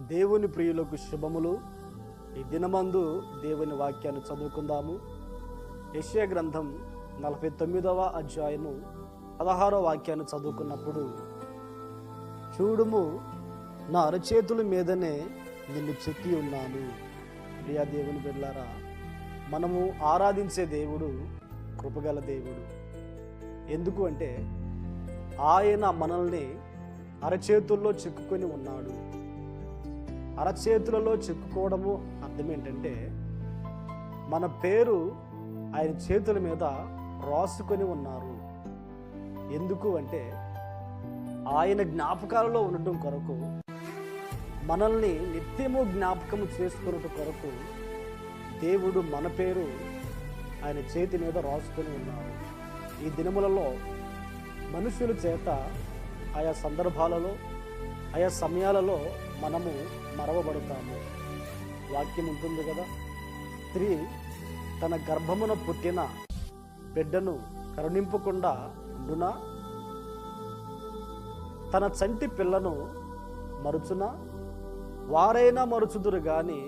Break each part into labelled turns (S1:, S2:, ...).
S1: దేవుని ప్రియులకు శుభములు. ఈ దినమందు దేవుని వాక్యాన్ని చదువుకుందాము. యెషయా గ్రంథం 49వ అధ్యాయము 16వ వాక్యాన్ని చదువుకున్నప్పుడు, చూడుము, నా అరచేతుల మీదనే నిన్ను చెక్కి ఉన్నాను. ప్రియా దేవుని బిడ్డలారా, మనము ఆరాధించే దేవుడు కృపగల దేవుడు. ఎందుకు అంటే ఆయన మనల్ని అరచేతుల్లో చెక్కుకొని ఉన్నాడు. అరచేతులలో చెక్కుకోవడము అర్థం ఏంటంటే, మన పేరు ఆయన చేతుల మీద రాసుకొని ఉన్నారు. ఎందుకు అంటే ఆయన జ్ఞాపకాలలో ఉండటం కొరకు, మనల్ని నిత్యము జ్ఞాపకము చేసుకున్నట కొరకు దేవుడు మన పేరు ఆయన చేతి మీద రాసుకొని ఉన్నారు. ఈ దినములలో మనుషుల చేత ఆయా సందర్భాలలో ఆయా సమయాలలో మనము మరవబడతాము. వాక్యం ఉంటుంది కదా, స్త్రీ తన గర్భమున పుట్టిన బిడ్డను కరుణింపకుండా ఉండునా, తన చంటి పిల్లను మరుచునా, వారైనా మరుచుదురు గాని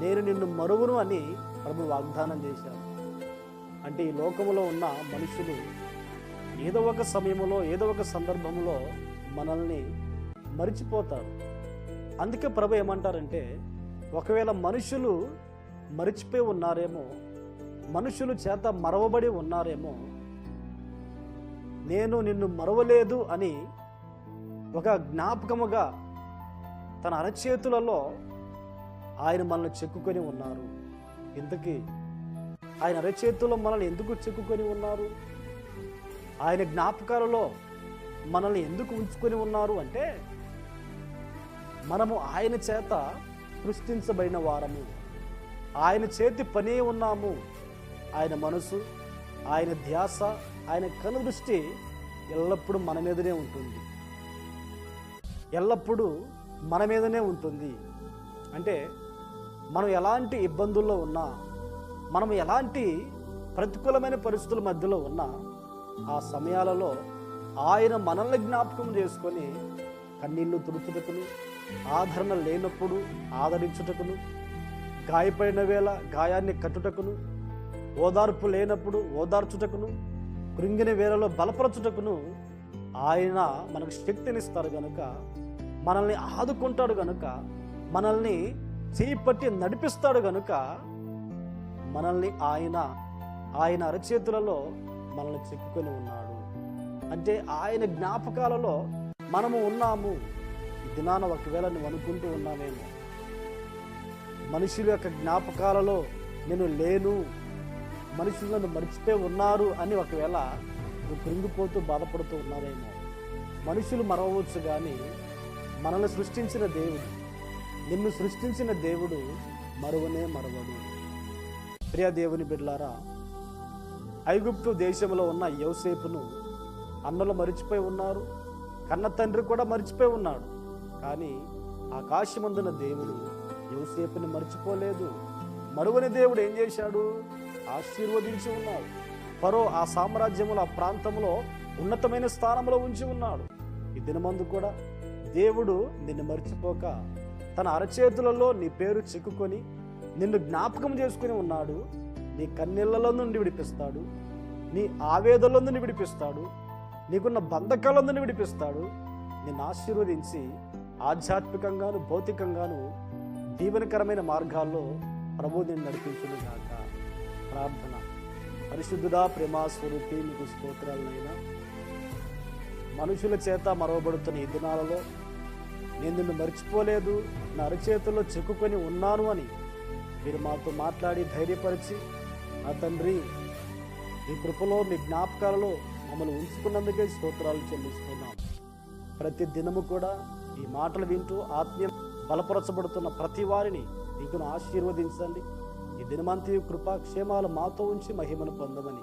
S1: నేను నిన్ను మరువును అని ప్రభు వాగ్దానం చేశాను. అంటే ఈ లోకములో ఉన్న మనుషులు ఏదో ఒక సమయంలో ఏదో ఒక సందర్భంలో మనల్ని మరిచిపోతారు. అందుకే ప్రభు ఏమంటారంటే, ఒకవేళ మనుషులు మరిచిపోయి ఉన్నారేమో, మనుషులు చేత మరవబడి ఉన్నారేమో, నేను నిన్ను మరవలేదు అని ఒక జ్ఞాపకముగా తన అరచేతులలో ఆయన మనల్ని చెక్కుకొని ఉన్నారు. ఇంతకీ ఆయన అరచేతుల్లో మనల్ని ఎందుకు చెక్కుకొని ఉన్నారు? ఆయన జ్ఞాపకాలలో మనల్ని ఎందుకు ఉంచుకొని ఉన్నారు అంటే, మనము ఆయన చేత సృష్టించబడిన వారము, ఆయన చేతి పనే ఉన్నాము. ఆయన మనసు, ఆయన ధ్యాస, ఆయన కనుదృష్టి ఎల్లప్పుడూ మన మీదనే ఉంటుంది. ఎల్లప్పుడూ మన మీదనే ఉంటుంది. అంటే మనం ఎలాంటి ఇబ్బందుల్లో ఉన్నా, మనం ఎలాంటి ప్రతికూలమైన పరిస్థితుల మధ్యలో ఉన్నా, ఆ సమయాలలో ఆయన మనల్ని జ్ఞాపకం చేసుకొని కన్నీళ్లు తుడుచుటకును, ఆదరణ లేనప్పుడు ఆదరించుటకును, గాయపడిన వేళ గాయాన్ని కట్టుటకును, ఓదార్పు లేనప్పుడు ఓదార్చుటకును, కృంగిన వేళలో బలపరచుటకును ఆయన మనకు శక్తినిస్తారు గనుక, మనల్ని ఆదుకుంటాడు గనుక, మనల్ని చేపట్టి నడిపిస్తాడు గనుక, మనల్ని ఆయన అరచేతులలో మనల్ని చెక్కుకొని ఉన్నాడు. అంటే ఆయన జ్ఞాపకాలలో మనము ఉన్నాము. ఈ దినాన ఒకవేళ నువ్వు అనుకుంటూ ఉన్నావేమో, మనుషుల యొక్క జ్ఞాపకాలలో నేను లేను, మనుషులు నన్ను మర్చిపోయి ఉన్నారు అని ఒకవేళ నువ్వు కృంగిపోతూ బాధపడుతూ ఉన్నావేమో. మనుషులు మరవవచ్చు కానీ మనల్ని సృష్టించిన దేవుడు, నిన్ను సృష్టించిన దేవుడు మరువనే మరవడు. ప్రియ దేవుని బిడ్డలారా, ఐగుప్తు దేశంలో ఉన్న యోసేపును అన్నలు మరిచిపోయి ఉన్నారు, కన్న తండ్రి కూడా మరిచిపోయి ఉన్నాడు. కానీ ఆకాశమందున దేవుడు యోసేపుని మర్చిపోలేదు. మరువని దేవుడు ఏం చేశాడు? ఆశీర్వదించి ఉన్నాడు. ఫరో ఆ సామ్రాజ్యములో, ఆ ప్రాంతంలో ఉన్నతమైన స్థానంలో ఉంచి ఉన్నాడు. ఈ దినమందు కూడా దేవుడు నిన్ను మర్చిపోక తన అరచేతులలో నీ పేరు చెక్కుకొని నిన్ను జ్ఞాపకం చేసుకుని ఉన్నాడు. నీ కన్నీళ్లలో నుండి విడిపిస్తాడు, నీ ఆవేదనలో నుండి విడిపిస్తాడు, నీకున్న బంధకాల నుండి విడిపిస్తాడు. నిన్ను ఆశీర్వదించి ఆధ్యాత్మికంగాను భౌతికంగాను దీవెనకరమైన మార్గాల్లో ప్రభు నిన్ను నడిపించును గాక. ప్రార్థన. పరిశుద్ధుడా, ప్రేమా స్వరూపి, నీకు స్తోత్రాలనైనా, మనుషుల చేత మరవబడుతున్న ఈ దినాలలో నేను నిన్ను మర్చిపోలేదు, నా అరచేతుల్లో చెక్కుకొని ఉన్నాను అని మీరు మాతో మాట్లాడి ధైర్యపరిచి, నా తండ్రి, ఈ కృపలో మీ జ్ఞాపకాలలో మమ్మల్ని ఉంచుకున్నందుకే స్తోత్రాలు చెల్లిస్తున్నాం. ప్రతి దినము కూడా ఈ మాటలు వింటూ ఆత్మీయ బలపరచబడుతున్న ప్రతి వారిని నీకును ఆశీర్వదించండి. ఈ దినమంతి కృపాక్షేమాలు మాతో ఉంచి మహిమను పొందమని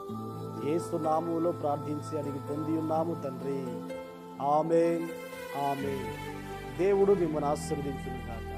S1: యేసు నామములో ప్రార్థించి అడిగి పొంది ఉన్నాము తండ్రి. ఆమేన్, ఆమేన్. దేవుడు మిమ్మల్ని ఆశీర్వదించును గాక.